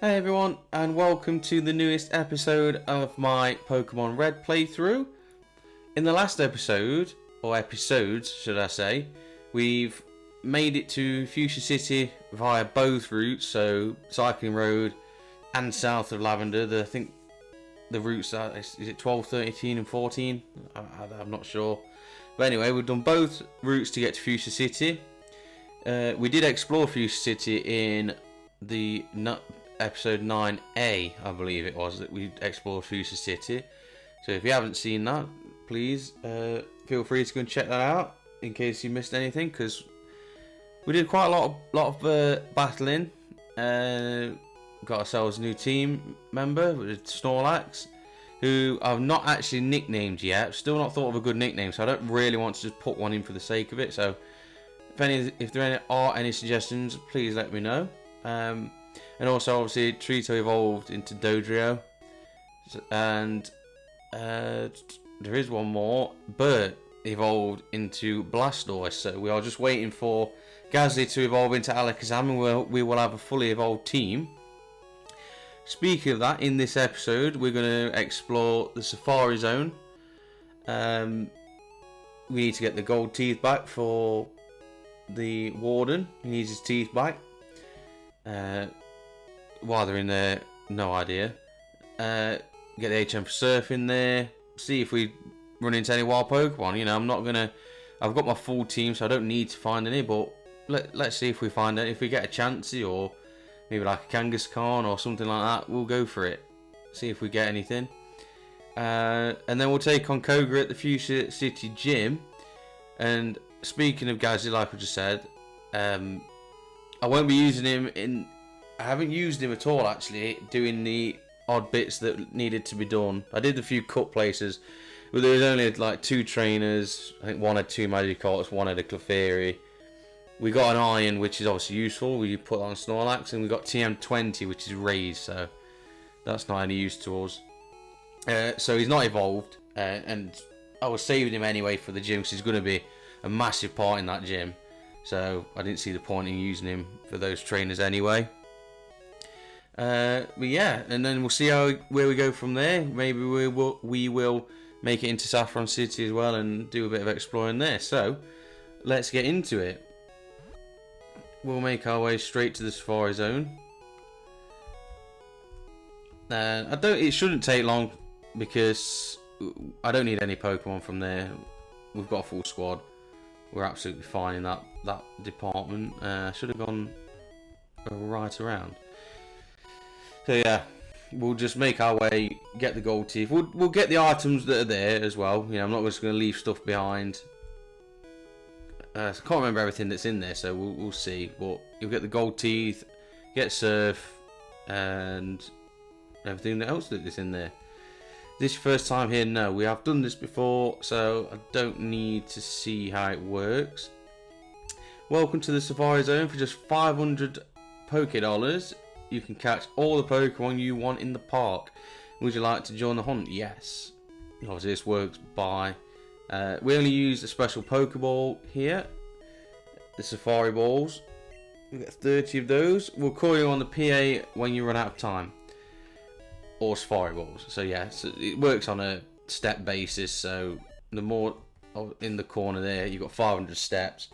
Hey everyone, and welcome to the newest episode of my Pokemon Red playthrough. In the last episode, or episodes should I say, we've made it to Fuchsia City via both routes, so Cycling Road and south of Lavender. I think the routes are, is it 12, 13 and 14? I'm not sure. But anyway, we've done both routes to get to Fuchsia City. We did explore Fuchsia City in the episode 9A, I believe it was, that we explored Fuchsia City. So if you haven't seen that, please feel free to go and check that out in case you missed anything, because we did quite a lot of battling. Got ourselves a new team member with Snorlax, who I've not actually nicknamed yet. Still not thought of a good nickname, so I don't really want to just put one in for the sake of it. So if there are any suggestions, please let me know. And also, obviously, Trito evolved into Dodrio, and there is one more. Bert evolved into Blastoise, so we are just waiting for Gazzy to evolve into Alakazam, and we will have a fully evolved team. Speaking of that, in this episode, we're going to explore the Safari Zone. We need to get the gold teeth back for the Warden. He needs his teeth back. While they're in there, no idea. Get the HM for Surf in there. See if we run into any wild Pokemon. You know, I'm not gonna. I've got my full team, so I don't need to find any. But let's see if we find it. If we get a Chansey or maybe like a Kangaskhan or something like that, we'll go for it. See if we get anything. And then we'll take on Koga at the Fuchsia City Gym. And speaking of Gazzy, like I just said, I won't be using him in. I haven't used him at all actually, doing the odd bits that needed to be done. I did a few cut places, but there was only like 2 trainers. I think one had 2 Magikarps, one had a Clefairy. We got an Iron, which is obviously useful. We put on Snorlax, and we got TM20, which is raised, so that's not any use to us. So he's not evolved, and I was saving him anyway for the gym because he's going to be a massive part in that gym. So I didn't see the point in using him for those trainers anyway. But yeah, and then we'll see where we go from there. Maybe we will make it into Saffron City as well and do a bit of exploring there. So let's get into it. We'll make our way straight to the Safari Zone. It shouldn't take long because I don't need any Pokemon from there. We've got a full squad. We're absolutely fine in that department. Should have gone right around. So yeah, we'll just make our way, get the gold teeth. We'll get the items that are there as well. You know, I'm not just going to leave stuff behind. I can't remember everything that's in there, so we'll see. But you'll get the gold teeth, get Surf, and everything else that's in there. This your first time here? No, we have done this before, so I don't need to see how it works. Welcome to the Safari Zone. For just 500 Poké-Dollars, you can catch all the Pokemon you want in the park. Would you like to join the hunt? Yes. Obviously, this works by... we only use a special Pokeball here. The Safari Balls. We get 30 of those. We'll call you on the PA when you run out of time. Or Safari Balls. So yeah, so it works on a step basis. So the more in the corner there, you've got 500 steps.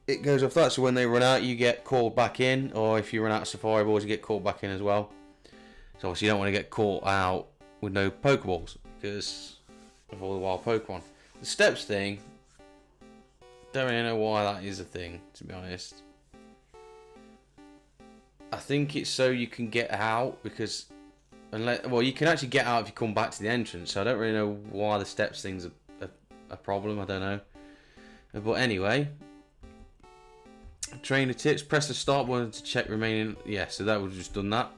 It goes off that, so when they run out, you get called back in, or if you run out of Safari Balls, you get called back in as well. So obviously you don't want to get caught out with no Pokeballs because of all the wild Pokemon. The steps thing, don't really know why that is a thing, to be honest. I think it's so you can get out, because you can actually get out if you come back to the entrance, so I don't really know why the steps thing's a problem, I don't know. But anyway, trainer tips, press the start button to check remaining. Yeah, so that we've just done that.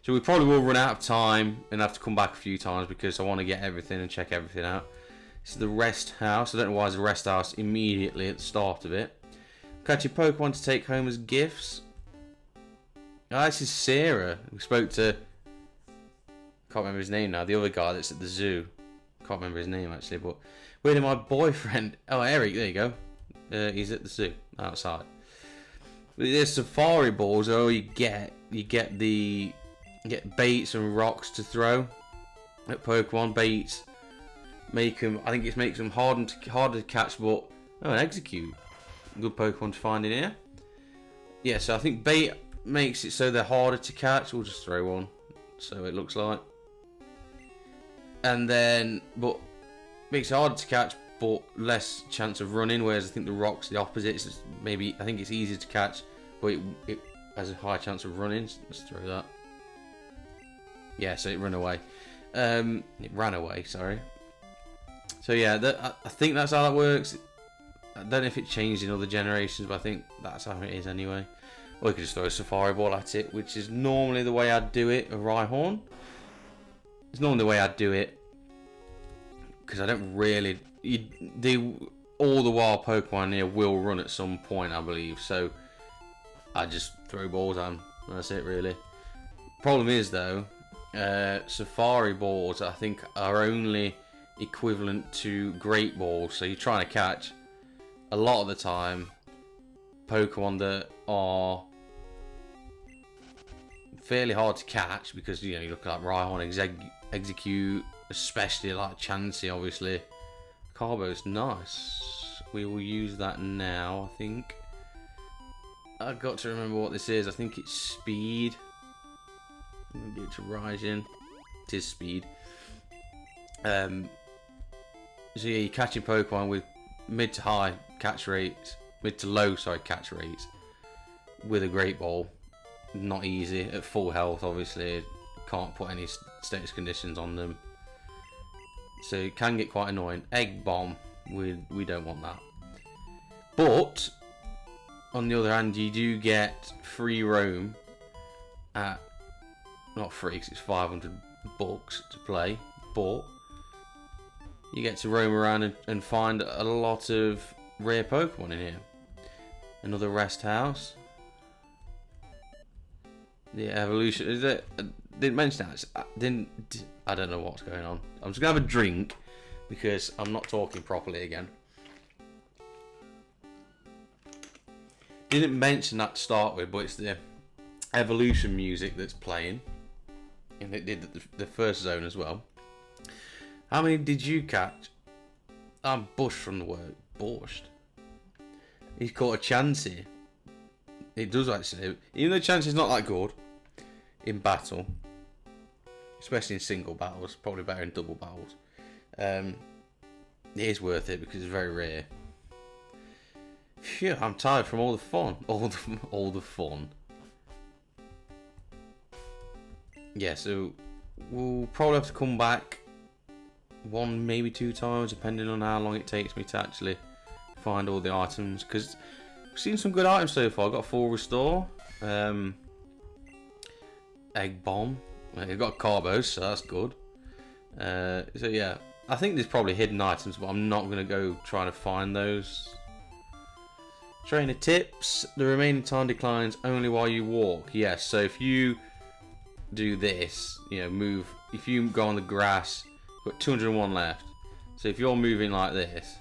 So we probably will run out of time and have to come back a few times because I want to get everything and check everything out. This is the rest house. I don't know why there's a rest house immediately at the start of it. Catch your Pokemon to take home as gifts. Oh, this is Sarah. We spoke to... can't remember his name now. The other guy that's at the zoo. Can't remember his name actually, but... where did my boyfriend... oh, Eric, there you go. He's at the zoo, outside. There's safari balls. Oh, you get baits and rocks to throw at Pokemon. Baits make them. I think it makes them harder to catch. But and execute. Good Pokemon to find in here. Yeah, so I think bait makes it so they're harder to catch. We'll just throw one. So it looks like. And then, but makes it harder to catch, but less chance of running. Whereas I think the rock's the opposite. It's just maybe I think it's easier to catch, but it has a high chance of running. Let's throw that. Yeah, so it ran away. It ran away. Sorry. So yeah, I think that's how that works. I don't know if it changed in other generations, but I think that's how it is anyway. Or you could just throw a Safari Ball at it, which is normally the way I'd do it. A Rhyhorn. It's normally the way I'd do it, because I don't really. All the wild Pokemon here will run at some point, I believe. So I just throw balls at them. That's it, really. Problem is though, Safari Balls I think are only equivalent to Great Balls. So you're trying to catch a lot of the time Pokemon that are fairly hard to catch, because you look at like Rhyhorn, Execute, especially like Chansey, obviously. Carbo's nice. We will use that now, I think. I've got to remember what this is. I think it's speed. I'm going to do it to Raijin. It is speed. So yeah, you're catching Pokemon with mid to high catch rates. Mid to low, sorry, catch rates. With a Great Ball. Not easy. At full health, obviously. Can't put any status conditions on them. So it can get quite annoying. Egg Bomb. We don't want that. But on the other hand, you do get free roam at, not free because it's $500 to play, but you get to roam around and find a lot of rare Pokemon in here. Another rest house. The evolution is it? I didn't mention that. I don't know what's going on. I'm just gonna have a drink because I'm not talking properly again. Didn't mention that to start with, but it's the evolution music that's playing, and it did the first zone as well. How many did you catch? I'm Bush from the word Borscht. He's caught a Chansey. It does actually, even though Chansey's not that good in battle, especially in single battles, probably better in double battles. It is worth it because it's very rare. Phew, I'm tired from all the fun. All the fun. Yeah, so we'll probably have to come back one, maybe 2 times, depending on how long it takes me to actually find all the items. Because we've seen some good items so far. I've got full restore, egg bomb. I've got Carbos, so that's good. So yeah, I think there's probably hidden items, but I'm not going to go trying to find those. Trainer tips: the remaining time declines only while you walk. Yes, so if you do this, move. If you go on the grass, you've got 201 left. So if you're moving like this,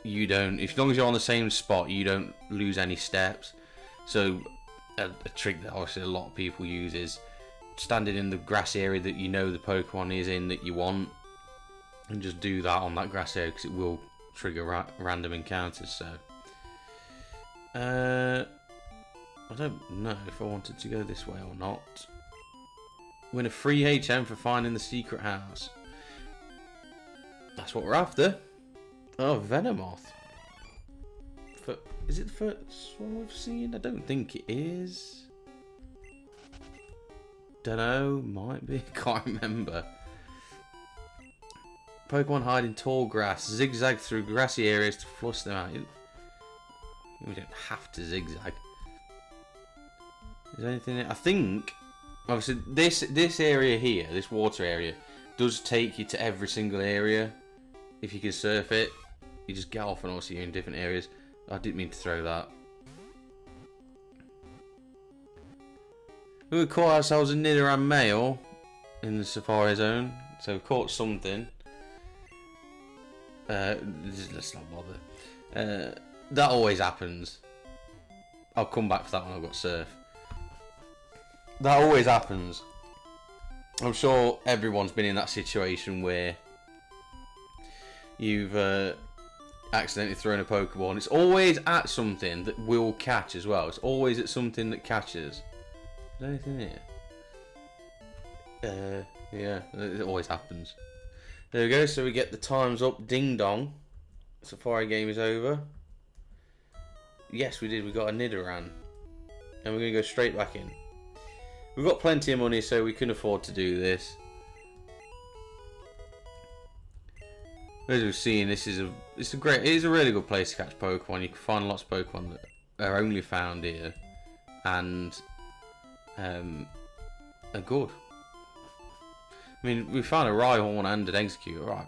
you don't. As long as you're on the same spot, you don't lose any steps. So a trick that obviously a lot of people use is standing in the grass area that the Pokemon is in that you want, and just do that on that grass area because it will trigger random encounters. So I don't know if I wanted to go this way or not. Win a free HM for finding the secret house. That's what we're after. Oh, Venomoth. Is it the first one we've seen? I don't think it is. Don't know. Might be. Can't remember. Pokemon hide in tall grass. Zigzag through grassy areas to flush them out. We don't have to zigzag. Is there anything? I think obviously this area here, this water area, does take you to every single area. If you can surf it, you just get off and obviously you're in different areas. I didn't mean to throw that. We caught ourselves a Nidoran male in the Safari Zone, so we caught something. Let's not bother. That always happens. I'll come back for that when I've got surf. That always happens. I'm sure everyone's been in that situation where you've accidentally thrown a Pokeball. It's always at something that will catch as well. It's always at something that catches. Is there anything here? Yeah, it always happens. There we go. So we get the times up. Ding dong. Safari game is over. Yes, we did. We got a Nidoran. And we're going to go straight back in. We've got plenty of money, so we can afford to do this. As we've seen, it is a really good place to catch Pokemon. You can find lots of Pokemon that are only found here, and are good. I mean, we found a Rhyhorn and an Execute. Right,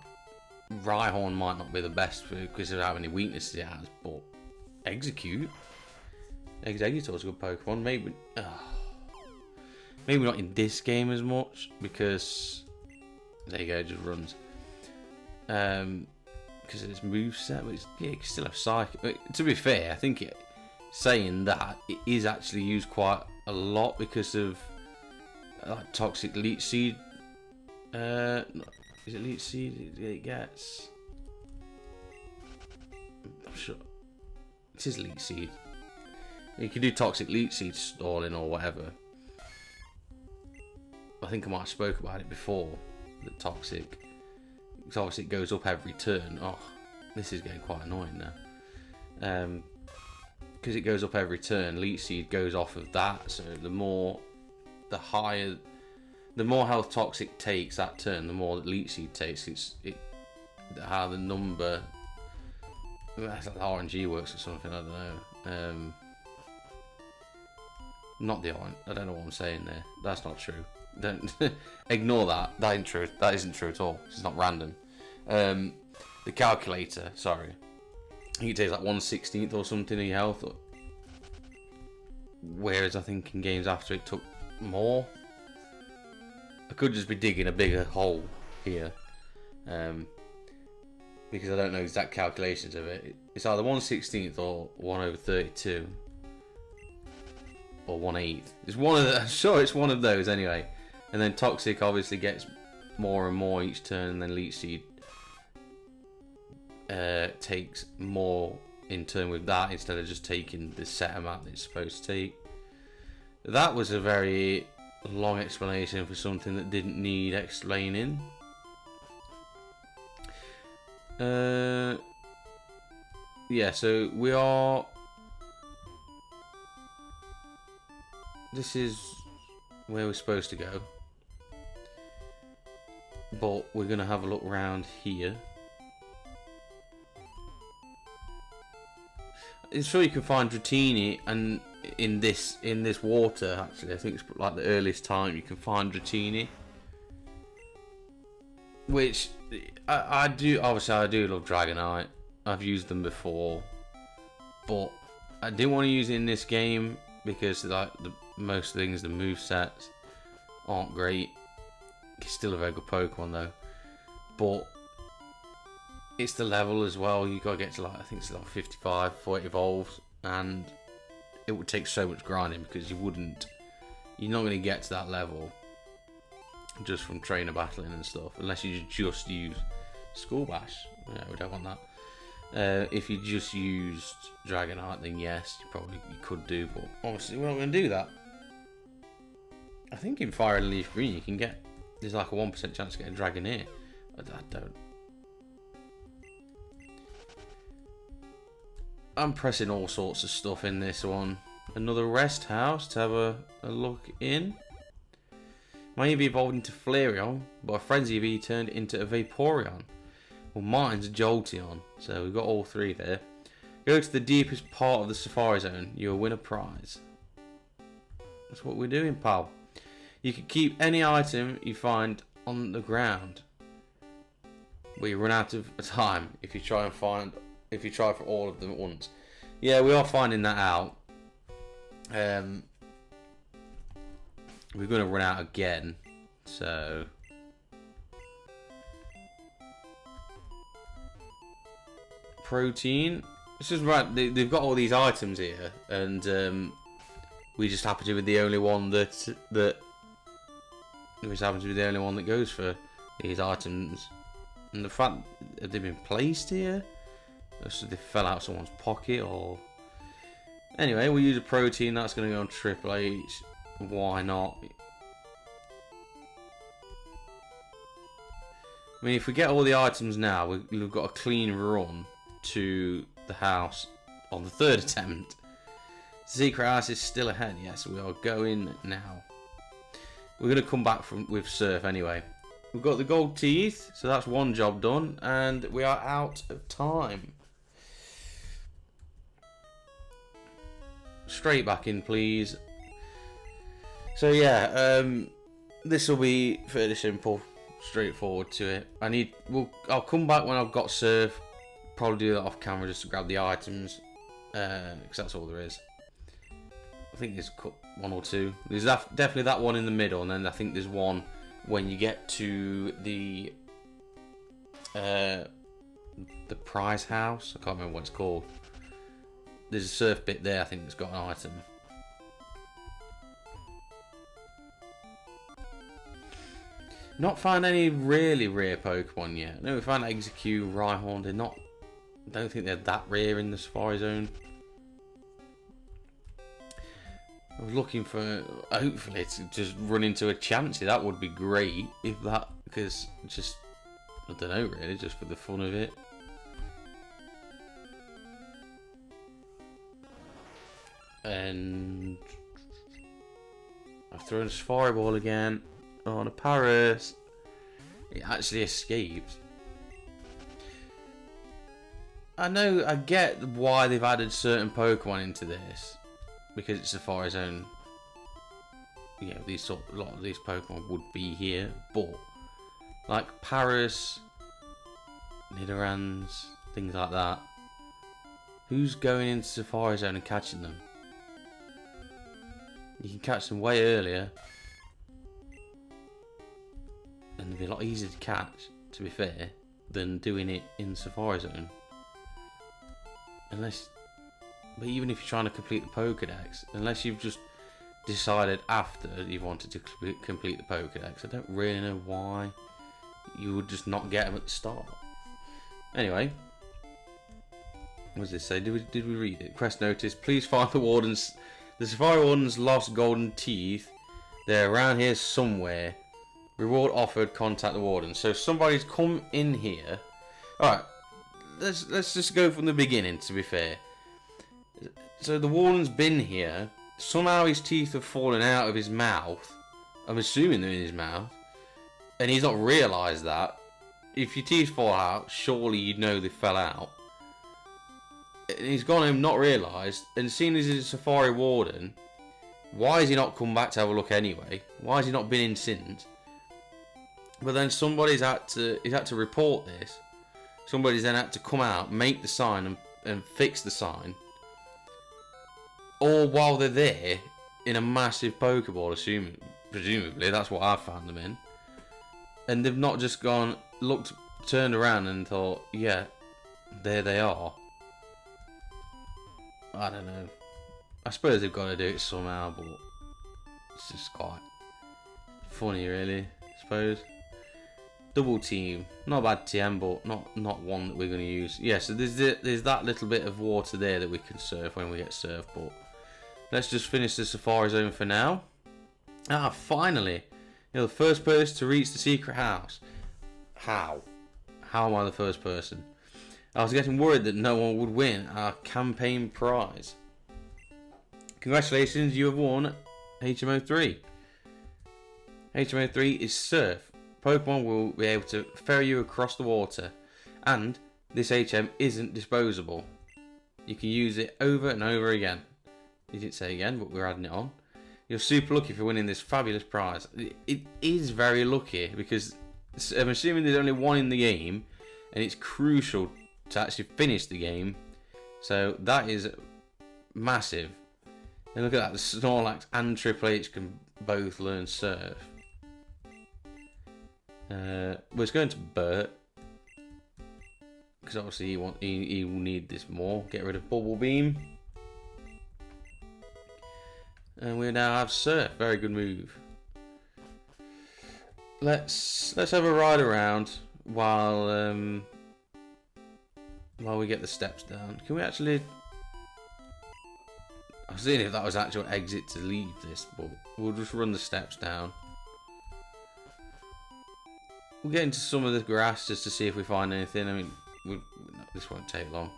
Rhyhorn might not be the best because of how many weaknesses it has, but Executor's a good Pokemon. Maybe not in this game as much because there you go, it just runs. Because of its moveset, but you can still have Psychic. To be fair, I think saying that it is actually used quite a lot because of like Toxic Leech Seed. Is it Leech Seed it gets? I'm sure it is Leech Seed. You can do Toxic Leech Seed stalling or whatever. I think I might have spoke about it before. The Toxic. Because obviously it goes up every turn. Oh, this is getting quite annoying now. Because it goes up every turn, Leech Seed goes off of that. So the more health Toxic takes that turn, the more that Leech Seed takes. How the number. That's like the RNG works or something. I don't know. Not the orange. I don't know what I'm saying there. That's not true. Don't ignore that. That isn't true. That isn't true at all. It's not random. The calculator. Sorry. I think it takes like 1/16 or something of your health. Whereas I think in games after it took more. I could just be digging a bigger hole here. Because I don't know exact calculations of it. It's either 1/16 or 1/32. Or 1/8. It's one of the. I'm sure it's one of those anyway. And then Toxic obviously gets more and more each turn, and then Leech Seed takes more in turn with that instead of just taking the set amount that it's supposed to take. That was a very long explanation for something that didn't need explaining. Yeah, so we are. This is where we're supposed to go. But we're going to have a look around here. I'm sure you can find Dratini and in this water actually. I think it's like the earliest time you can find Dratini. Which I do, obviously I do love Dragonite. I've used them before. But I didn't want to use it in this game because like most things, the movesets aren't great. It's still a very good Pokemon though, but it's the level as well. You gotta get to like, I think it's like 55 before it evolves, and it would take so much grinding because you're not gonna get to that level just from trainer battling and stuff, unless you just use Skull Bash. Yeah, we don't want that. If you just used Dragonite, then yes, you could do, but obviously we're not gonna do that. I think in Fire and Leaf Green you can get. There's like a 1% chance to get a Dragonair. I don't. I'm pressing all sorts of stuff in this one. Another rest house to have a look in. My EV evolved into Flareon, but a Frenzy EV turned into a Vaporeon. Well, mine's a Jolteon, so we've got all three there. Go to the deepest part of the Safari Zone. You'll win a prize. That's what we're doing, pal. You can keep any item you find on the ground, but you run out of time if you try for all of them at once. Yeah, we are finding that out. We're going to run out again, so protein. It's just right. They've got all these items here, and we just happen to be the only one that we just happen to be the only one that goes for these items. And the fact have they been placed here, or so they fell out of someone's pocket, or anyway, we'll use a protein that's going to go on Triple H. Why not? I mean, if we get all the items now, we've got a clean run to the house on the third attempt. Secret house is still ahead. Yes, we are going now. We're going to come back with Surf anyway. We've got the gold teeth, so that's one job done, and we are out of time. Straight back in, please. So yeah, this will be fairly simple, straightforward to it. I'll come back when I've got Surf. Probably do that off camera just to grab the items, because that's all there is. I think there's one or two. There's definitely that one in the middle, and then I think there's one when you get to the prize house. I can't remember what it's called. There's a Surf bit there, I think, that's got an item. Not found any really rare Pokemon yet. No, we found Execute, Rhyhorn. They're not. I don't think they're that rare in the Safari Zone. I was looking for, hopefully, to just run into a Chansey. That would be great if that, because just, I don't know really, just for the fun of it. And I've thrown a Safari Ball again on a Paris. It actually escaped. I get why they've added certain Pokemon into this, because it's Safari Zone. You know, a lot of these Pokemon would be here, but like Paris, Nidorans, things like that. Who's going into Safari Zone and catching them? You can catch them way earlier, and they'd be a lot easier to catch, to be fair, than doing it in Safari Zone. But even if you're trying to complete the Pokédex, unless you've just decided after you wanted to complete the Pokédex, I don't really know why you would just not get them at the start. Anyway, what does this say? Did we read it? Quest notice: please find the wardens. The Safari Wardens lost golden teeth. They're around here somewhere. Reward offered. Contact the warden. So somebody's come in here. All right. Let's just go from the beginning, to be fair. So the warden's been here. Somehow his teeth have fallen out of his mouth. I'm assuming they're in his mouth. And he's not realised that. If your teeth fall out, surely you'd know they fell out. And he's gone home, not realised. And seeing as he's a Safari Warden, why has he not come back to have a look anyway? Why has he not been in since? But then he's had to report this. Somebody's then had to come out, make the sign, and fix the sign. All while they're there in a massive Pokeball, presumably. That's what I found them in. And they've not just gone, turned around and thought, yeah, there they are. I don't know. I suppose they've got to do it somehow, but it's just quite funny, really, I suppose. Double team, not a bad TM, but not one that we're going to use. Yeah, so there's that little bit of water there that we can surf when we get surf, but let's just finish the Safari Zone for now. Finally, the first person to reach the secret house. How am I the first person? I was getting worried that no one would win our campaign prize. Congratulations, you have won HMO 3. HMO 3 is Surf. Pokemon will be able to ferry you across the water, and this HM isn't disposable. You can use it over and over again. You didn't say again, but we're adding it on. You're super lucky for winning this fabulous prize. It is very lucky, because I'm assuming there's only one in the game, and it's crucial to actually finish the game. So that is massive. And look at that, the Snorlax and Triple H can both learn Surf. Well, it's going to Bert. because obviously he will need this more. Get rid of Bubble Beam. And we now have Surf. Very good move. Let's have a ride around while we get the steps down. Can we actually? I was seeing if that was actual exit to leave this, but we'll just run the steps down. We'll get into some of the grass just to see if we find anything. I mean, this won't take long.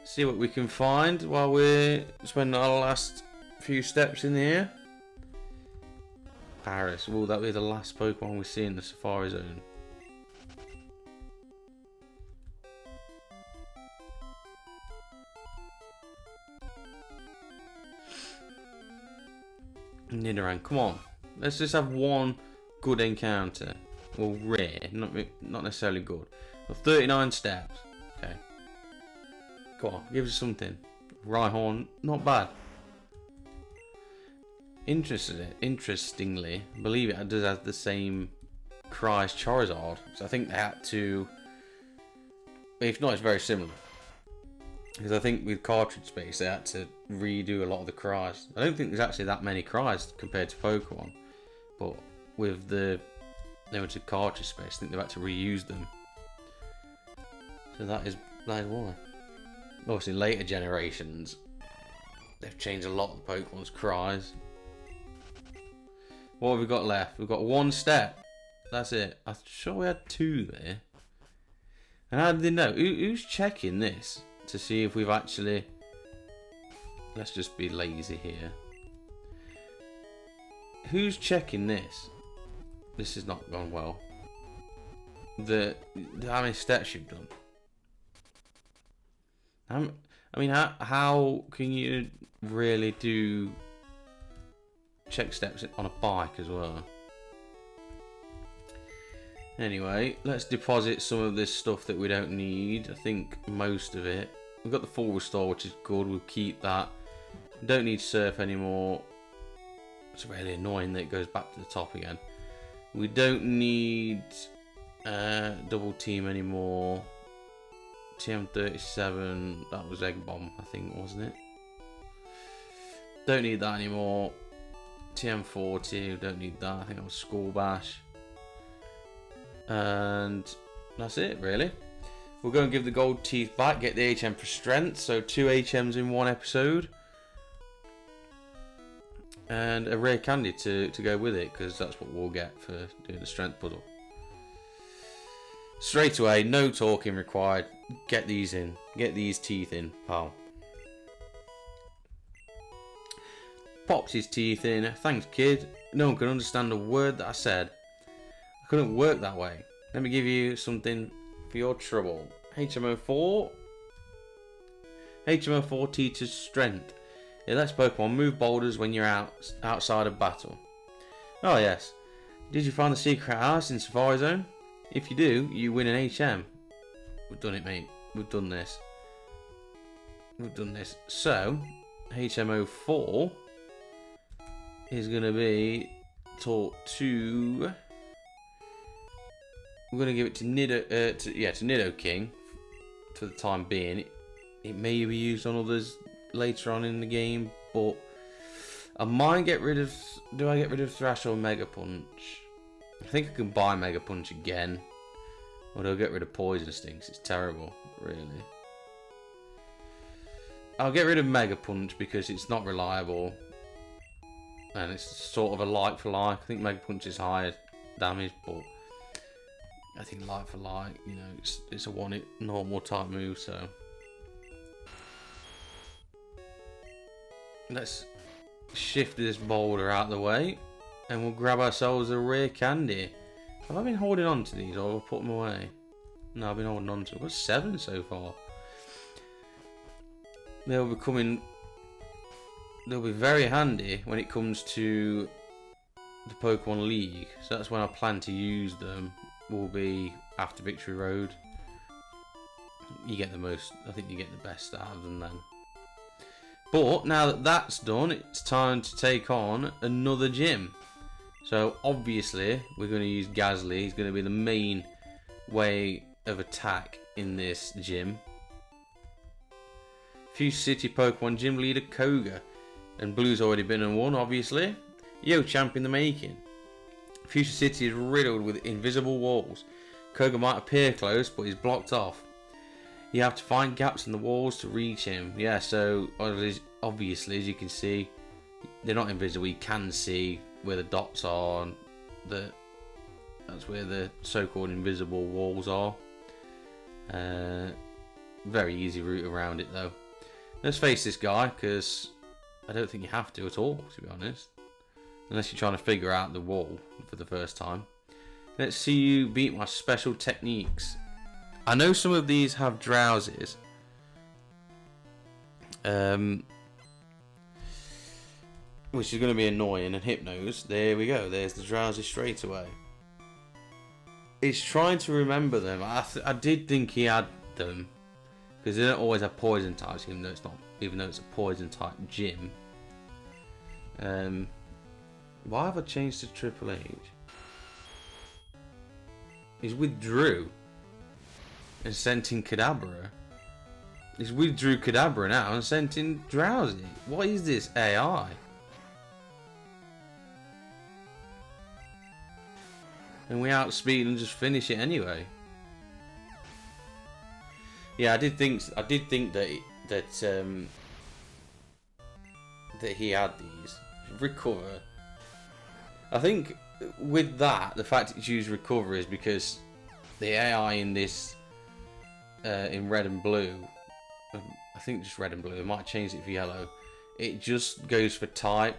See what we can find while we're spending our last few steps in here. Paris. Will that be the last Pokemon we see in the Safari Zone? Nidoran, come on. Let's just have one good encounter. Well, rare, not necessarily good. Well, 39 steps. Okay. Come on, give us something. Rhyhorn, not bad. Interestingly, I believe it does have the same cry as Charizard. So I think they had to. If not, it's very similar. Because I think with cartridge space, they had to redo a lot of the cries. I don't think there's actually that many cries compared to Pokemon. But with the limited cartridge space, I think they've had to reuse them. So that is why. Obviously, later generations, they've changed a lot of the Pokemon's cries. What have we got left? We've got one step. That's it. I'm sure we had two there. And how did they know? Who's checking this to see if we've actually... Let's just be lazy here. Who's checking this? This has not gone well. How many steps you've done? I mean, how can you really do check steps on a bike as well? Anyway, let's deposit some of this stuff that we don't need. I think most of it. We've got the full restore, which is good. We'll keep that. Don't need surf anymore. It's really annoying that it goes back to the top again. We don't need double team anymore. TM37, that was Egg Bomb, I think, wasn't it? Don't need that anymore. TM40, don't need that. I think that was School Bash. And that's it, really. We'll go and give the gold teeth back, get the HM for strength. So 2 HMs in one episode. And a rare candy to go with it, because that's what we'll get for doing the strength puzzle. Straight away, no talking required. Get these in. Get these teeth in, pal. Pops his teeth in. Thanks, kid. No one can understand a word that I said. I couldn't work that way. Let me give you something for your trouble. HMO4. HMO4 teaches strength. It lets Pokemon move boulders when you're outside of battle. Oh yes. Did you find the secret house in Safari Zone? If you do, you win an HM. We've done it, mate. We've done this. We've done this. So, HMO4 is going to be taught to... We're going to give it to Nido King for the time being. It may be used on others later on in the game, but I might get rid of... Do I get rid of Thrash or Mega Punch? I think I can buy Mega Punch again. Or do I get rid of Poison Stings? It's terrible, really. I'll get rid of Mega Punch because it's not reliable. And it's sort of a like for like. I think Mega Punch is higher damage, but I think like for like, you know, it's a one-hit normal type move, so. Let's shift this boulder out of the way. And we'll grab ourselves a rare candy. Have I been holding on to these or have I put them away? No, I've been holding on to them. I've got 7 so far. They'll be very handy when it comes to the Pokemon League. So that's when I plan to use them. Will be after Victory Road. You get the most, I think you get the best out of them then. But now that that's done, it's time to take on another gym. So obviously we're going to use Gasly. He's going to be the main way of attack in this gym. Fuchsia City Pokemon Gym Leader Koga. And Blue's already been and won, obviously. Yo, champ in the making. Fuchsia City is riddled with invisible walls. Koga might appear close, but he's blocked off. You have to find gaps in the walls to reach him. Yeah, so obviously, as you can see, they're not invisible. You can see where the dots are. That's where the so-called invisible walls are. Very easy route around it, though. Let's face this guy, because I don't think you have to at all, to be honest. Unless you're trying to figure out the wall for the first time. Let's see you beat my special techniques. I know some of these have drowsies. Which is going to be annoying. And Hypnos. There we go. There's the drowsy straight away. It's trying to remember them. I did think he had them. Because they don't always have poison types, even though it's a poison type gym. Why have I changed to Triple H? He's withdrew and sent in Kadabra. He's withdrew Kadabra now and sent in Drowsy. What is this AI? And we outspeed and just finish it anyway. Yeah, I did think that he had these. Recover. I think with that, the fact it's used recover is because the AI in this, in red and blue, I think just red and blue, it might change it for yellow. It just goes for type.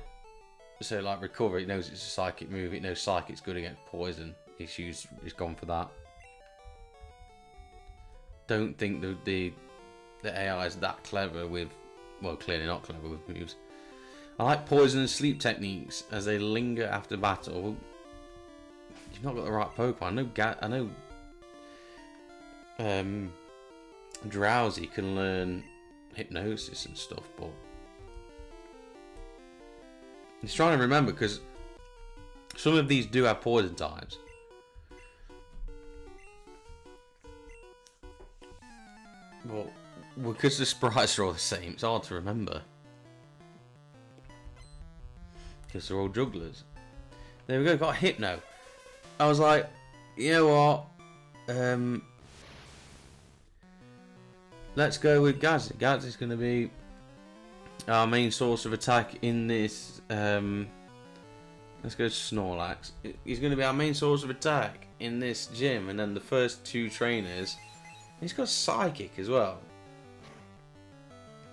So like recover, it knows it's a psychic move. It knows psychic's good against poison. It's gone for that. Don't think the AI is that clever with, well, clearly not clever with moves. I like poison and sleep techniques as they linger after battle. You've not got the right Pokemon. I know Drowsy can learn hypnosis and stuff, but he's trying to remember because some of these do have poison types. Well, because the sprites are all the same, it's hard to remember. Because they're all jugglers. There we go, got a Hypno. I was like, you know what? Let's go with Gaz. Gaz is going to be our main source of attack in this. Let's go to Snorlax. He's going to be our main source of attack in this gym. And then the first two trainers. He's got Psychic as well.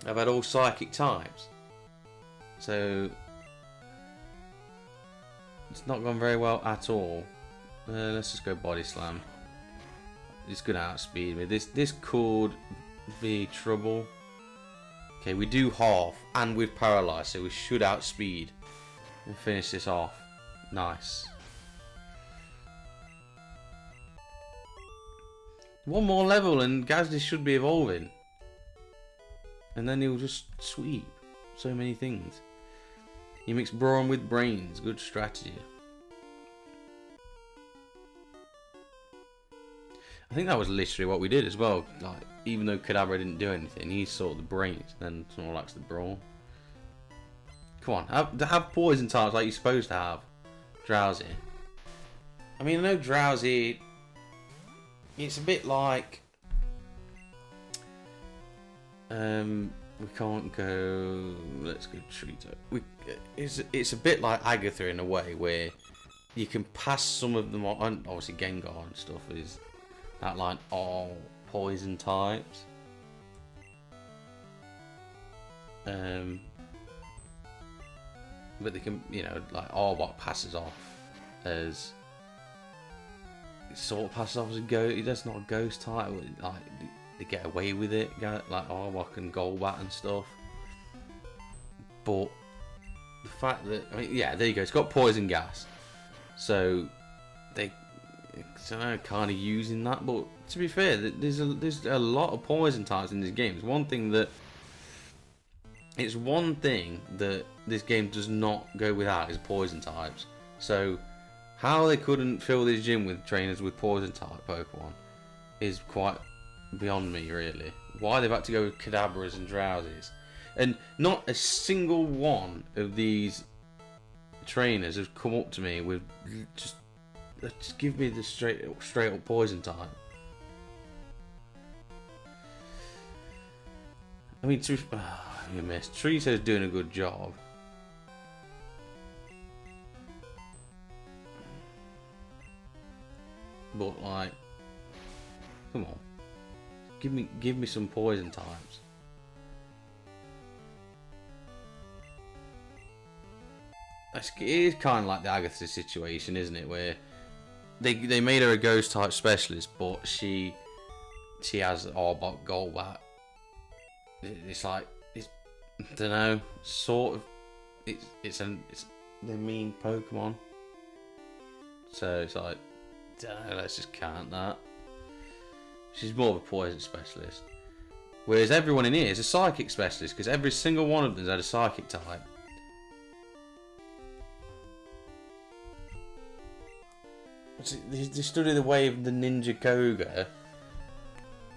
I've had all Psychic types. So it's not gone very well at all. Let's just go Body Slam. It's going to outspeed me. This could be trouble. Okay, we do half and with Paralyze, so we should outspeed and finish this off. Nice. One more level and Gazdy should be evolving. And then he'll just sweep so many things. He mix Brawn with Brains. Good strategy. I think that was literally what we did as well. Like, even though Kadabra didn't do anything, he saw the Brains, then Snorlax the Brawn. Come on, have poison types like you're supposed to have. Drowsy. I mean, I know Drowsy. It's a bit like we can't go. Let's go Treato. It's a bit like Agatha in a way where you can pass some of them on. Obviously, Gengar and stuff is outlined all poison types. But they can, you know, like Arbok passes off as. It sort of passes off as a ghost. That's not a ghost type. Like they get away with it, like Arbok and Golbat and stuff. But the fact that, I mean, yeah, there you go. It's got poison gas, so they kind of using that. But to be fair, there's a lot of poison types in this game. It's one thing that this game does not go without is poison types. So how they couldn't fill this gym with trainers with poison type Pokemon is quite beyond me, really. Why they've had to go with Kadabras and Drowsies. And not a single one of these trainers has come up to me with just give me the straight up poison type. I mean, you missed. Trisa's doing a good job. But like, come on, give me some poison types. It is kind of like the Agatha situation, isn't it? Where they made her a ghost type specialist, but she has Arbok Golbat. It's like, I don't know, sort of. They're mean Pokemon. So it's like, don't know, let's just count that. She's more of a poison specialist. Whereas everyone in here is a psychic specialist, because every single one of them's had a psychic type. They study the way of the Ninja Koga,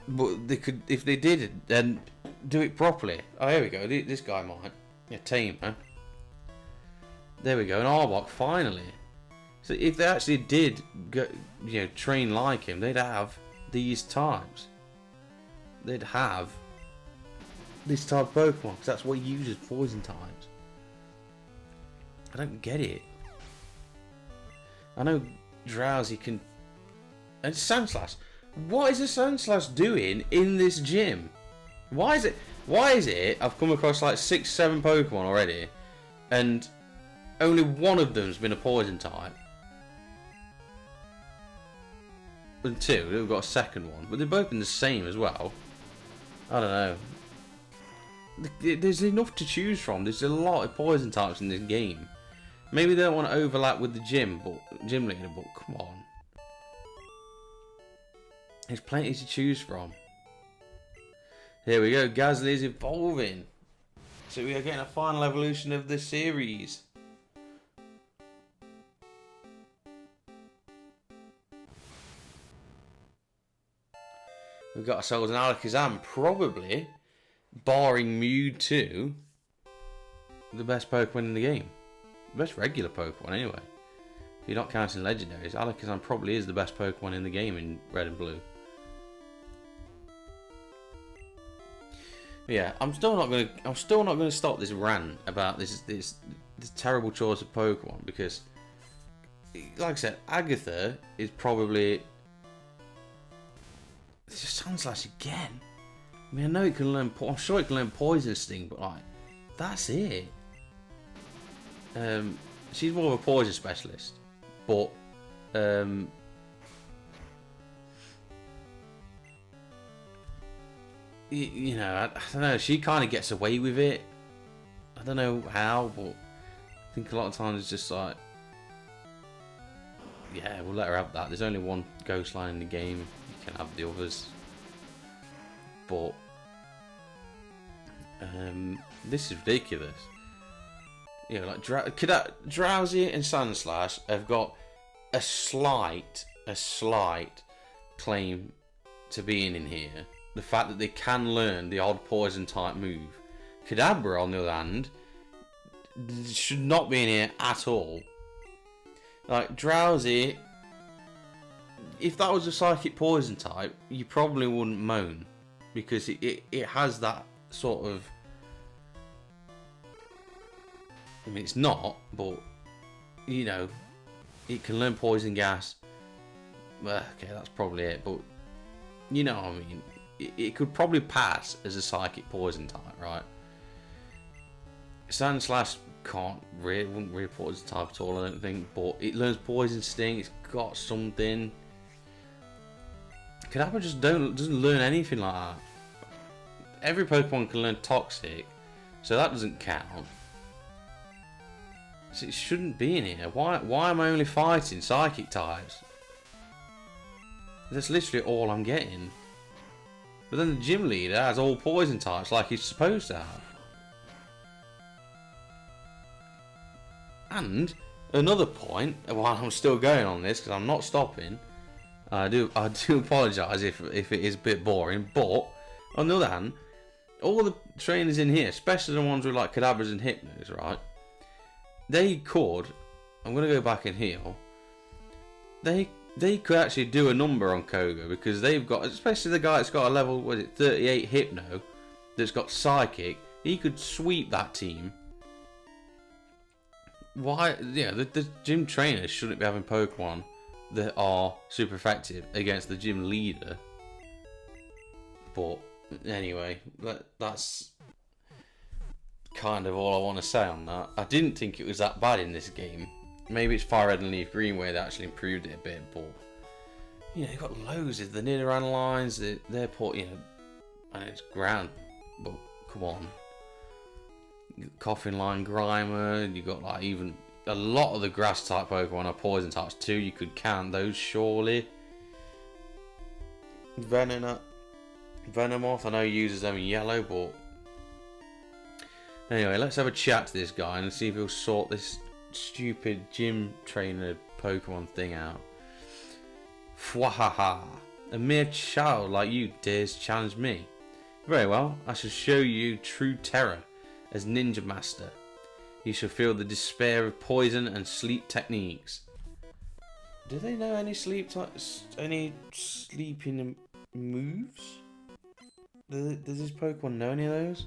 but they could, if they did, then do it properly. Oh, here we go. This guy might. Yeah, Tamer. There we go. An Arbok, finally. So if they actually did go, train like him, they'd have these types. They'd have this type of Pokemon, because that's what he uses, poison types. I don't get it. I know Drowsy can... And Sandslash. What is a Sandslash doing in this gym? Why is it I've come across like 6-7 Pokemon already, and only one of them's been a poison type? And 2, we've got a second one, but they've both been the same as well. I don't know. There's enough to choose from. There's a lot of poison types in this game. Maybe they don't want to overlap with the gym leader, but come on. There's plenty to choose from. Here we go, Gazly's evolving. So we are getting a final evolution of the series. We've got ourselves an Alakazam, probably, barring Mewtwo, the best Pokemon in the game. The best regular Pokemon, anyway. If you're not counting legendaries, Alakazam probably is the best Pokemon in the game in Red and Blue. But yeah, I'm still not gonna stop this rant about this terrible choice of Pokemon, because, like I said, Agatha is probably... It just sounds like again. I mean, I know it can learn. I'm sure it can learn Poison Sting, but like, that's it. She's more of a poison specialist, but you know, I don't know. She kind of gets away with it. I don't know how, but I think a lot of times it's just like, yeah, we'll let her have that. There's only one ghost line in the game. You can have the others, but this is ridiculous. You know, like Drowsy and Sandslash have got a slight claim to being in here. The fact that they can learn the odd poison type move. Kadabra, on the other hand, should not be in here at all. Like, Drowsy, if that was a psychic poison type, you probably wouldn't moan, because it has that sort of... I mean, it's not, but, you know, it can learn poison gas. Well, okay, that's probably it, but, you know what I mean. It could probably pass as a psychic poison type, right? Sandslash wouldn't really poison type at all, I don't think, but it learns Poison Sting, it's got something. Kadabra just doesn't learn anything like that. Every Pokemon can learn Toxic, so that doesn't count. So it shouldn't be in here. Why am I only fighting Psychic types? That's literally all I'm getting. But then the gym leader has all poison types like he's supposed to have. And another point, while I'm still going on this, because I'm not stopping, I do apologise if it is a bit boring, but on the other hand, all the trainers in here, especially the ones with like Cadabras and Hypnos, right? They could. I'm gonna go back and heal. They could actually do a number on Koga because they've got, especially the guy that's got a level, what is it, 38 Hypno, that's got Psychic. He could sweep that team. Why? Yeah, the gym trainers shouldn't be having Pokemon that are super effective against the gym leader. But anyway, that's kind of all I want to say on that. I didn't think it was that bad in this game. Maybe it's Fire Red and Leaf Green where they actually improved it a bit, but you know, you've got loads of the Nidoran lines, they're put, you know, and it's grand, but come on. Coffin Line Grimer, you got like even a lot of the grass type Pokemon are poison types too. You could count those surely. Venomoth, I know he uses them in yellow, but anyway, let's have a chat to this guy and see if he'll sort this stupid gym trainer Pokemon thing out. Fwahaha! A mere child like you dares challenge me. Very well, I shall show you true terror as Ninja Master. You shall feel the despair of poison and sleep techniques. Do they know any any sleeping moves? Does this Pokemon know any of those?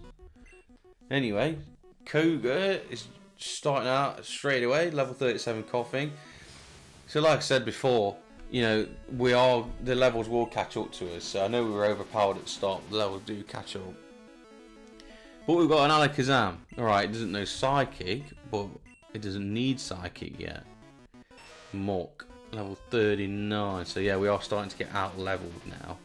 Anyway, Koga is starting out straight away, level 37 coughing. So like I said before, you know, the levels will catch up to us. So I know we were overpowered at the start, but the levels do catch up. But we've got an Alakazam. Alright, it doesn't know Psychic, but it doesn't need Psychic yet. Muk, level 39. So yeah, we are starting to get out-leveled now.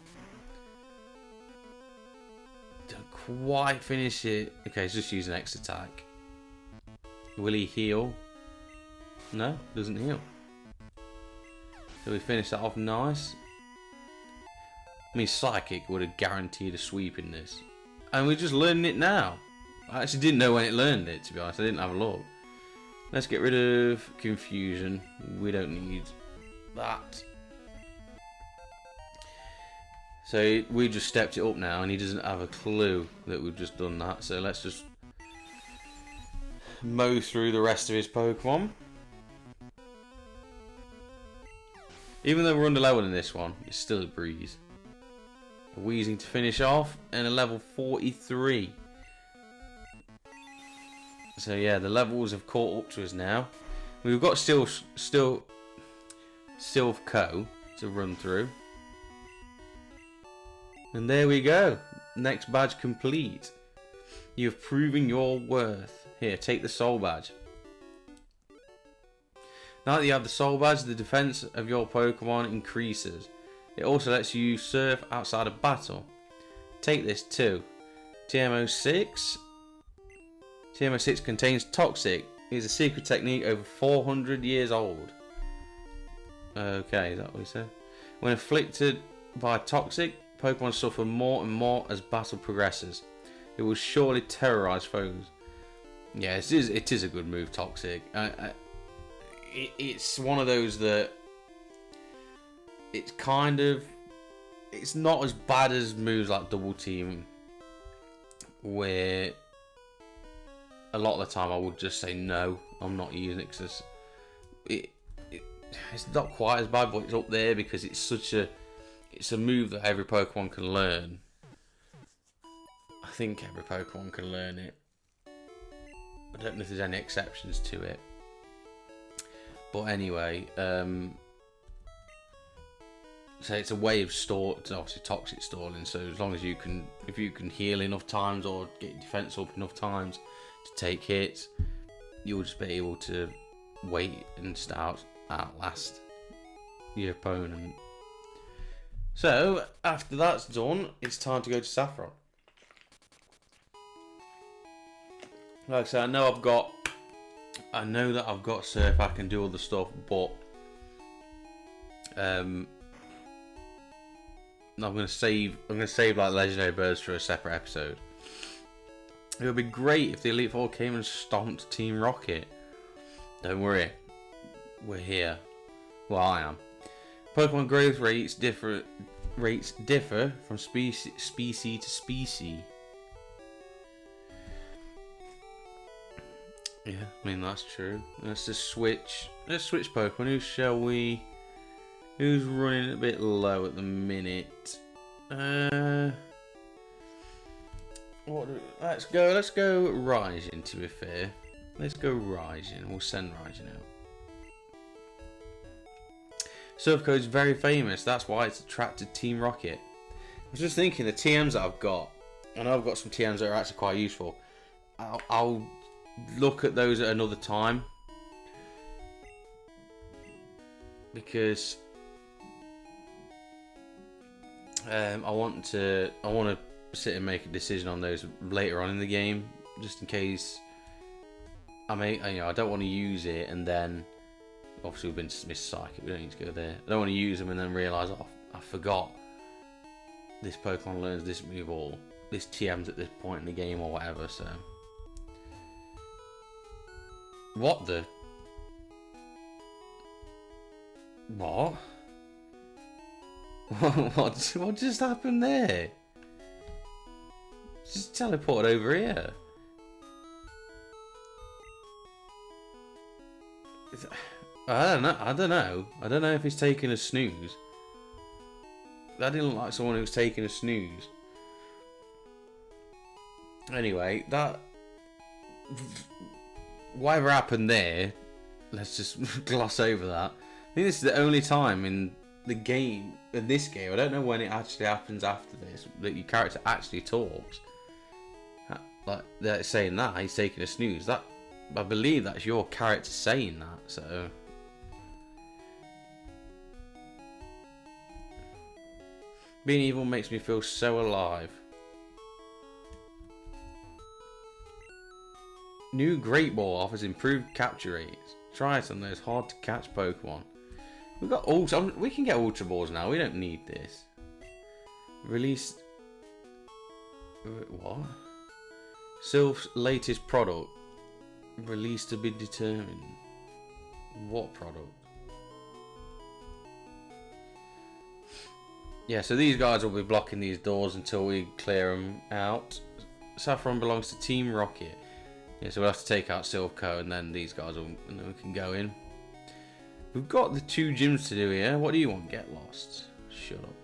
Don't quite finish it. Okay, it's just using X attack. Will he heal? No, doesn't heal. So we finish that off nice. I mean, Psychic would have guaranteed a sweep in this. And we're just learning it now. I actually didn't know when it learned it, to be honest. I didn't have a look. Let's get rid of Confusion. We don't need that. So we just stepped it up now, and he doesn't have a clue that we've just done that. So let's just mow through the rest of his Pokemon. Even though we're under level in this one, it's still a breeze. A Weezing to finish off, and a level 43. So yeah, the levels have caught up to us now. We've got Silph Co to run through. And there we go. Next badge complete. You have proven your worth. Here, take the Soul Badge. Now that you have the Soul Badge, the defense of your Pokemon increases. It also lets you surf outside of battle. Take this too. TMO6. TMO6 contains Toxic. It is a secret technique over 400 years old. Okay, is that what we said? When afflicted by Toxic, Pokemon suffer more and more as battle progresses. It will surely terrorize foes. Yeah, it is a good move, Toxic. It's one of those that it's not as bad as moves like Double Team, where a lot of the time I would just say no, I'm not using it because it's not quite as bad, but it's up there because it's a move that every Pokemon can learn. I think every Pokemon can learn it. I don't know if there's any exceptions to it. But anyway, so it's a way of obviously Toxic stalling. So as long as if you can heal enough times or get your defense up enough times to take hits, you'll just be able to wait and outlast your opponent. So after that's done, it's time to go to Saffron. Like I said, I know that I've got Surf, I can do all the stuff, but I'm gonna save like Legendary Birds for a separate episode. It would be great if the Elite Four came and stomped Team Rocket. Don't worry, we're here. Well, I am. Pokemon growth rates differ from species to species. Yeah, I mean that's true. Let's just switch. Let's switch Pokemon. Who shall we? Who's running a bit low at the minute? Let's go Rising. To be fair, let's go Rising. We'll send Rising out. Surfco is very famous. That's why it's attracted Team Rocket. I was just thinking the TMs that I've got. I know I've got some TMs that are actually quite useful. I'll look at those at another time because I want to sit and make a decision on those later on in the game, just in case I don't want to use it and then obviously we've been dismissed Psychic. We don't need to go there. I don't want to use them and then realise I forgot this Pokemon learns this move or this TM's at this point in the game or whatever. So. What the? What? What just happened there? Just teleported over here. I don't know if he's taking a snooze. That didn't look like someone who was taking a snooze. Anyway, that. Whatever happened there, let's just gloss over that. I think this is the only time in the game, in this game, I don't know when it actually happens after this, that your character actually talks. Like, they're saying that, he's taking a snooze. That, I believe that's your character saying that, so. Being evil makes me feel so alive. New Great Ball offers improved capture rates. Try it on those hard to catch Pokemon. We've got Ultra. We can get Ultra Balls now. We don't need this. Released. What? Sylph's latest product. Released to be determined. What product? Yeah, so these guys will be blocking these doors until we clear them out. Saffron belongs to Team Rocket. Yeah, so we'll have to take out Silpho and then these guys will, and then we can go in. We've got the 2 gyms to do here. What do you want? Get lost. Shut up.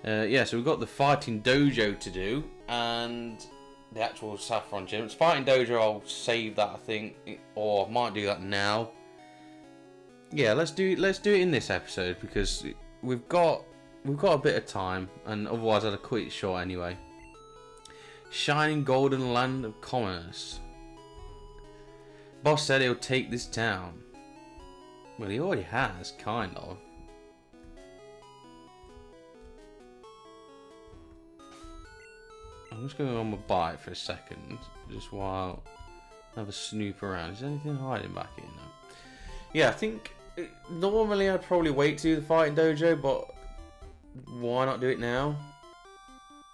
Yeah, so we've got the Fighting Dojo to do and the actual Saffron gyms. Fighting Dojo, I'll save that I think, or I might do that now. Yeah, let's do it in this episode because we've got a bit of time, and otherwise I'd have quit short anyway. Shining Golden Land of Commerce. Boss said he'll take this town. Well, he already has, kind of. I'm just going on my bike for a second, just while I have a snoop around. Is there anything hiding back here? No. Yeah, I think normally I'd probably wait to do the Fighting Dojo, but why not do it now?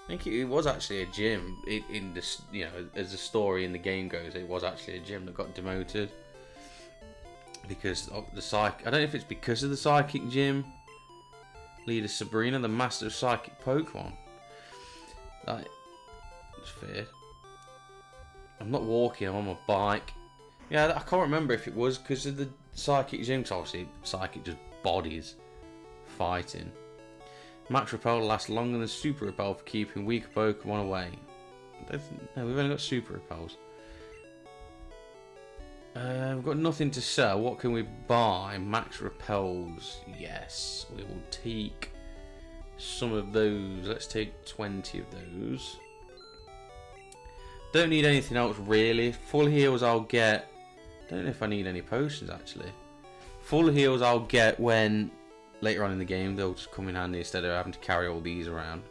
I think it was actually a gym in this, you know, as the story in the game goes, it was actually a gym that got demoted because of the psychic. I don't know if it's because of the psychic gym. Leader Sabrina, the master of psychic Pokemon. That is fair. I'm not walking, I'm on my bike. Yeah, I can't remember if it was because of the psychic gym, because obviously psychic just bodies fighting. Max Repel lasts longer than Super Repel for keeping weaker Pokemon away. No, we've only got Super Repels. We've got nothing to sell. What can we buy? Max Repels. Yes, we will take some of those. Let's take 20 of those. Don't need anything else really. Full heals I'll get. Don't know if I need any potions actually. Full heals I'll get when later on in the game they'll just come in handy instead of having to carry all these around.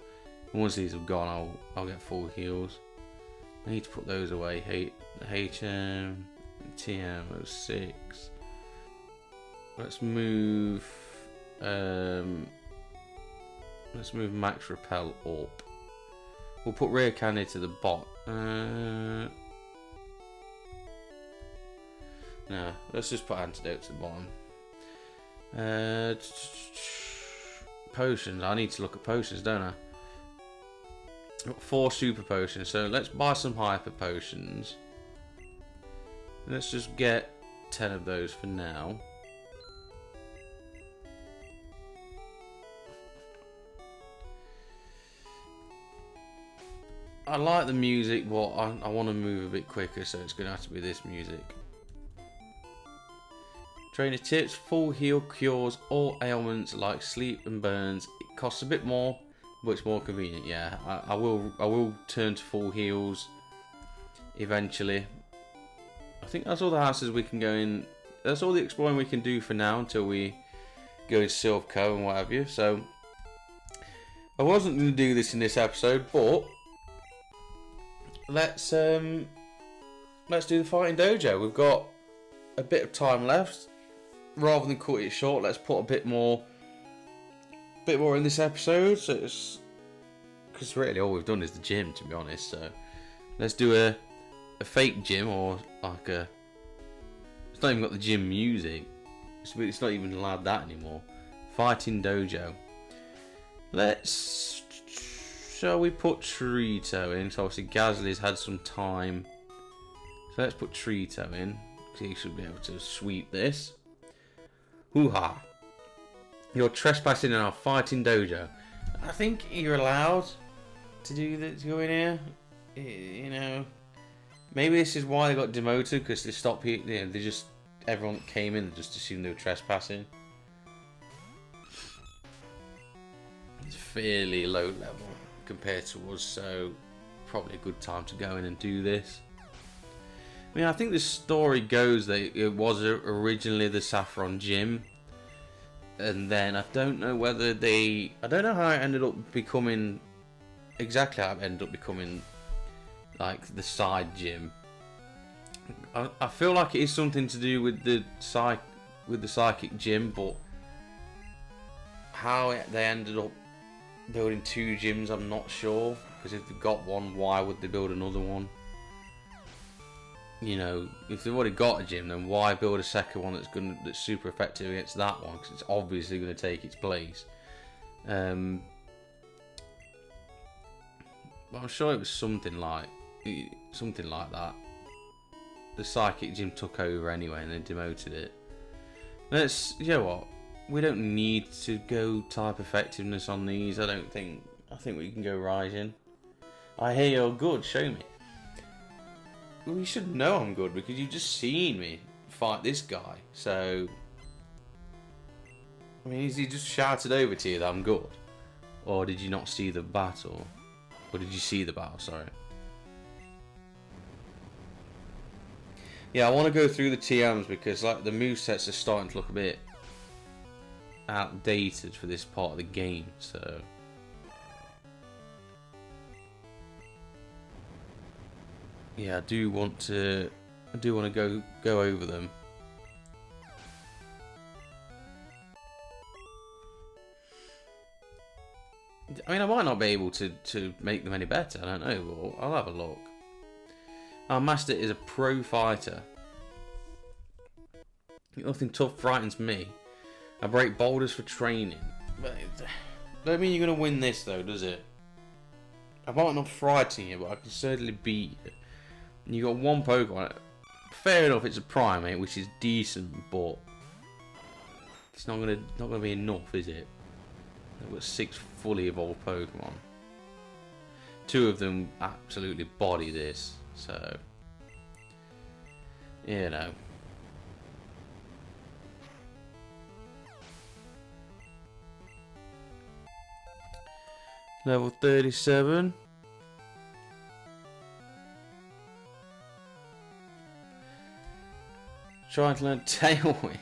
And once these have gone, I'll get full heals. I need to put those away. HM, TM06. Let's move. Let's move Max Repel up. We'll put Rare Candy to the bot. No, let's just put Antidote to the bottom. Potions. I need to look at potions, don't I? I've got 4 super potions, so let's buy some hyper potions. Let's just get 10 of those for now. I like the music, but I want to move a bit quicker, so it's going to have to be this music. Trainer tips: full heal cures all ailments like sleep and burns. It costs a bit more, but it's more convenient. Yeah, I will turn to full heals eventually. I think that's all the houses we can go in. That's all the exploring we can do for now until we go to Silvco and what have you. So I wasn't going to do this in this episode, but let's do the fighting dojo. We've got a bit of time left. Rather than cut it short, let's put a bit more in this episode. So it's because really all we've done is the gym, to be honest. So let's do a fake gym, or like a. It's not even got the gym music. It's not even allowed that anymore. Fighting dojo. Shall we put Trito in? So obviously Gasly's had some time. So let's put Trito in. So he should be able to sweep this. Hoo-ha. You're trespassing in our fighting dojo. I think you're allowed to do that, to go in here. You know, maybe this is why they got demoted, because they stopped. You know, they just, everyone that came in just assumed they were trespassing. It's fairly low level compared to us, so probably a good time to go in and do this. I mean, I think the story goes that it was originally the Saffron Gym, and then I don't know whether I don't know how it ended up becoming, exactly how it ended up becoming like the side gym. I feel like it is something to do with the psychic gym, but how they ended up building 2 gyms, I'm not sure. Because if they've got one, why would they build another one? You know, if they've already got a gym, then why build a second one that's super effective against that one? Because it's obviously going to take its place. But I'm sure it was something like that. The psychic gym took over anyway, and they demoted it. You know what? We don't need to go type effectiveness on these. I think we can go rising. I hear you're good. Show me. Well, you should know I'm good because you've just seen me fight this guy. So, I mean, has he just shouted over to you that I'm good? Or did you not see the battle? Or did you see the battle, sorry. Yeah, I want to go through the TMs because like the movesets are starting to look a bit outdated for this part of the game, so... Yeah, I do want to go over them. I mean, I might not be able to make them any better. I don't know, but I'll have a look. Our master is a pro fighter. Nothing tough frightens me. I break boulders for training. But don't mean you're gonna win this though, does it? I might not frighten you, but I can certainly beat you. You got 1 Pokemon. Fair enough, it's a Primate, which is decent, but it's not gonna be enough, is it? I've got 6 fully evolved Pokemon. 2 of them absolutely body this, so you know. Level 37. Trying to learn Tail Whip.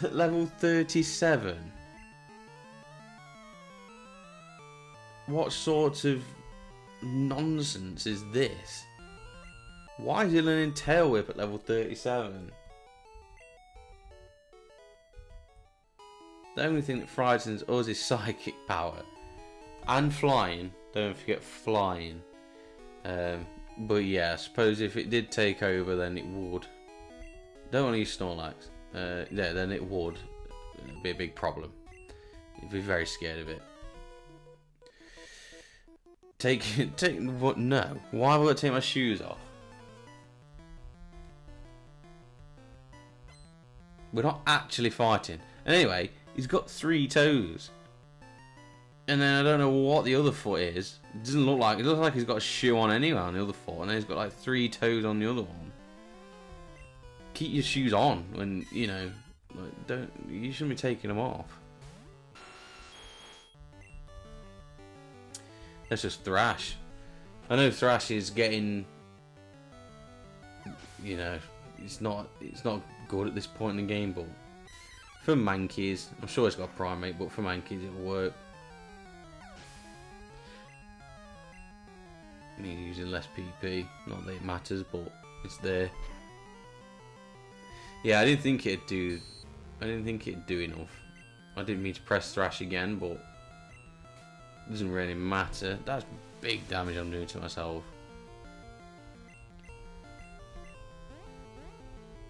At level 37. What sort of nonsense is this? Why is he learning Tail Whip at level 37? The only thing that frightens us is psychic power. And flying. Don't forget flying. But yeah, I suppose if it did take over, then it would. Don't want to use Snorlax. Yeah, then it would be a big problem. He'd be very scared of it. Take what? No. Why would I take my shoes off? We're not actually fighting. And anyway, he's got 3 toes. And then I don't know what the other foot is. It doesn't look like. It looks like he's got a shoe on anyway on the other foot, and then he's got like 3 toes on the other one. Keep your shoes on when you know. Like, don't. You shouldn't be taking them off. That's just Thrash. I know Thrash is getting. You know, it's not good at this point in the game, but for Mankeys, I'm sure it's got Primate, but for Mankeys it'll work. I mean, using less PP, not that it matters, but it's there. Yeah, I didn't think it'd do enough. I didn't mean to press Thrash again, but it doesn't really matter. That's big damage I'm doing to myself.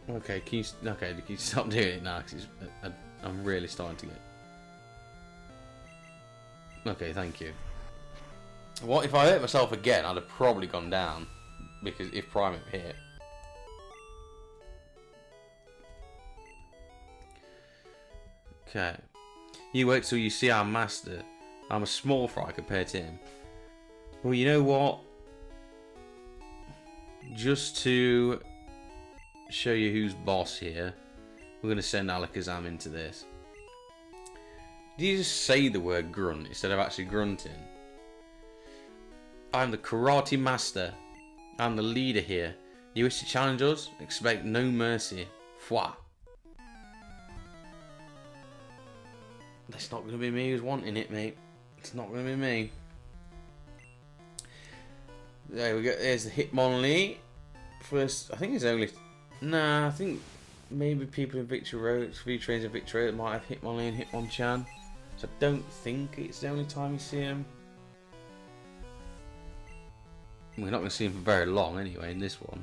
Okay, can you stop doing it now? Because I'm really starting to get. Okay, thank you. What if I hurt myself again? I'd have probably gone down because if Primate hit. Okay. You wait till you see our master. I'm a small fry compared to him. Well, you know what? Just to show you who's boss here, we're going to send Alakazam into this. Did you just say the word grunt instead of actually grunting? I'm the karate master. I'm the leader here. You wish to challenge us? Expect no mercy. Fwa. That's not going to be me who's wanting it, mate. It's not going to be me. There we go. There's the Hitmonlee. First, I think it's only... Nah, I think maybe people in Victory Road, a few trains in Victory Road might have Hitmonlee and Hitmonchan. So I don't think it's the only time you see him. We're not going to see him for very long anyway in this one.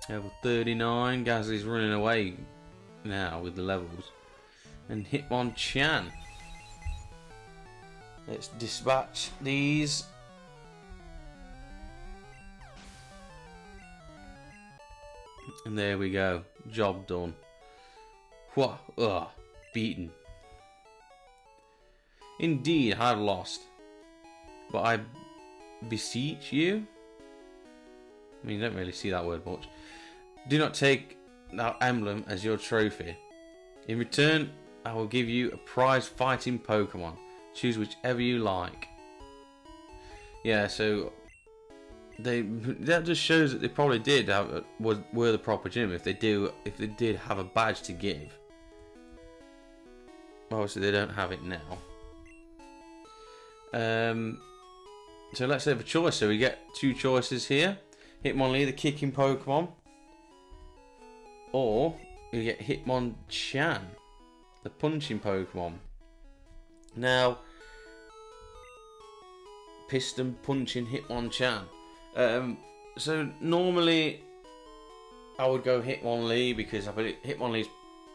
Level 39. Gazly's running away now with the levels. And Hitmonchan. Let's dispatch these. And there we go. Job done. Whoa, ugh, beaten. Indeed, I've lost. But I beseech you. I mean, you don't really see that word much. Do not take that emblem as your trophy. In return, I will give you a prize fighting Pokemon. Choose whichever you like. Yeah, so that just shows that they probably did have were the proper gym if they did have a badge to give. Obviously, they don't have it now. So let's have a choice. So we get 2 choices here. Hitmonlee, the kicking Pokemon. Or we get Hitmonchan, the punching Pokemon. Now, piston punching Hitmonchan. So normally I would go Hitmonlee because I believe Hitmonlee's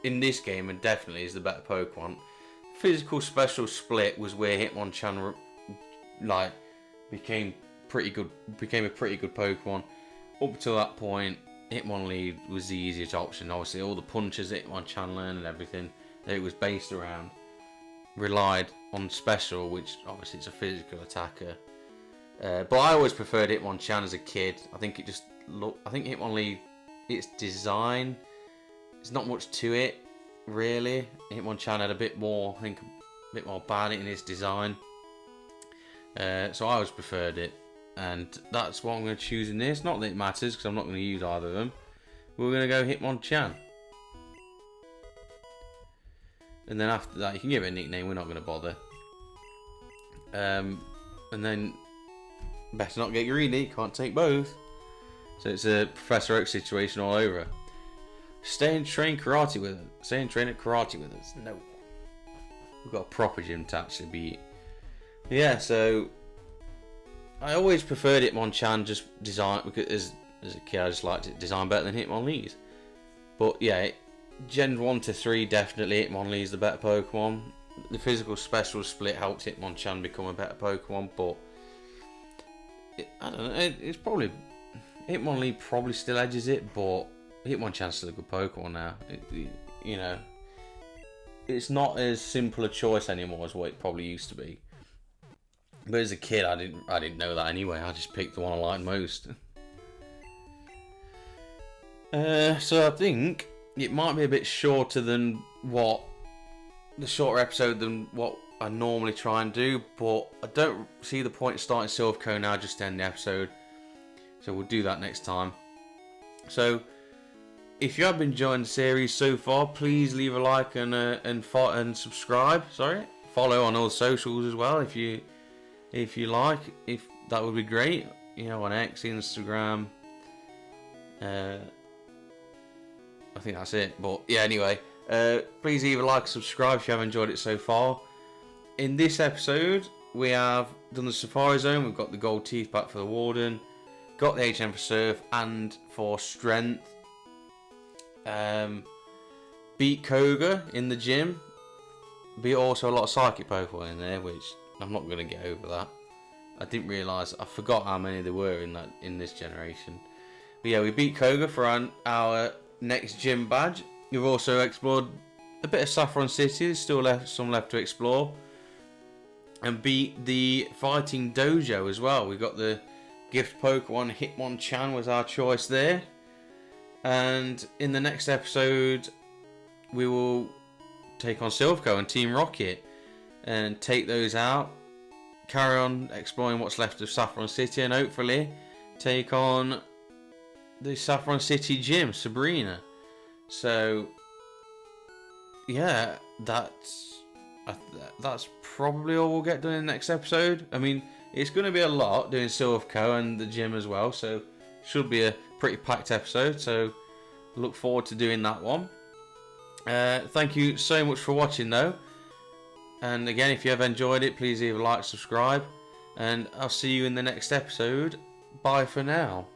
in this game and definitely is the better Pokemon. Physical special split was where Hitmonchan became a pretty good Pokemon. Up to that point, Hitmonlee was the easiest option. Obviously, all the punches Hitmonchan learned and everything that it was based around relied on special, which obviously it's a physical attacker. But I always preferred Hitmonchan as a kid. I think Hitmonlee, its design, there's not much to it really. Hitmonchan had a bit more about it in its design. So I always preferred it, and that's what I'm going to choose in this. Not that it matters because I'm not going to use either of them. We're going to go Hitmonchan. And then after that, you can give it a nickname. We're not going to bother. And then, better not get greedy. Can't take both. So it's a Professor Oak situation all over. Stay and train karate with us. Stay and train at karate with us. No. We've got a proper gym to actually beat. Yeah, so I always preferred Hitmonchan just design because as a kid I just liked it design better than Hitmonlee's. But yeah, Gen 1 to 3, definitely Hitmonlee's the better Pokemon. The physical special split helped Hitmonchan become a better Pokemon, but I don't know, it's probably... Hitmonlee probably still edges it, but Hitmonchan's still a good Pokemon now. You know, it's not as simple a choice anymore as what it probably used to be. But as a kid, I didn't know that anyway. I just picked the one I liked most. So I think it might be a bit shorter than shorter episode than what I normally try and do, but I don't see the point of starting Silph now, just to end the episode. So we'll do that next time. So if you have been enjoying the series so far, please leave a like and subscribe. Sorry, follow on all the socials as well if you like. If that would be great. You know, on X, Instagram. I think that's it. But yeah, anyway, please leave a like and subscribe if you have enjoyed it so far. In this episode, we have done the Safari Zone. We've got the gold teeth back for the Warden. Got the HM for Surf and for Strength. Beat Koga in the gym. Beat also a lot of Psychic Pokemon in there, which I'm not going to get over that. I didn't realise, I forgot how many there were in this generation. But yeah, we beat Koga for our next gym badge. We've also explored a bit of Saffron City. There's still some left to explore. And beat the Fighting Dojo as well. We got the gift Pokemon. Hitmonchan was our choice there. And in the next episode, we will take on Silph and Team Rocket and take those out. Carry on exploring what's left of Saffron City and hopefully take on the Saffron City gym, Sabrina. So yeah, that's probably all we'll get done in the next episode. I mean, it's going to be a lot doing Silph and the gym as well, so should be a pretty packed episode, so look forward to doing that one. Thank you so much for watching though, and again, if you have enjoyed it, please leave a like, subscribe, and I'll see you in the next episode. Bye for now.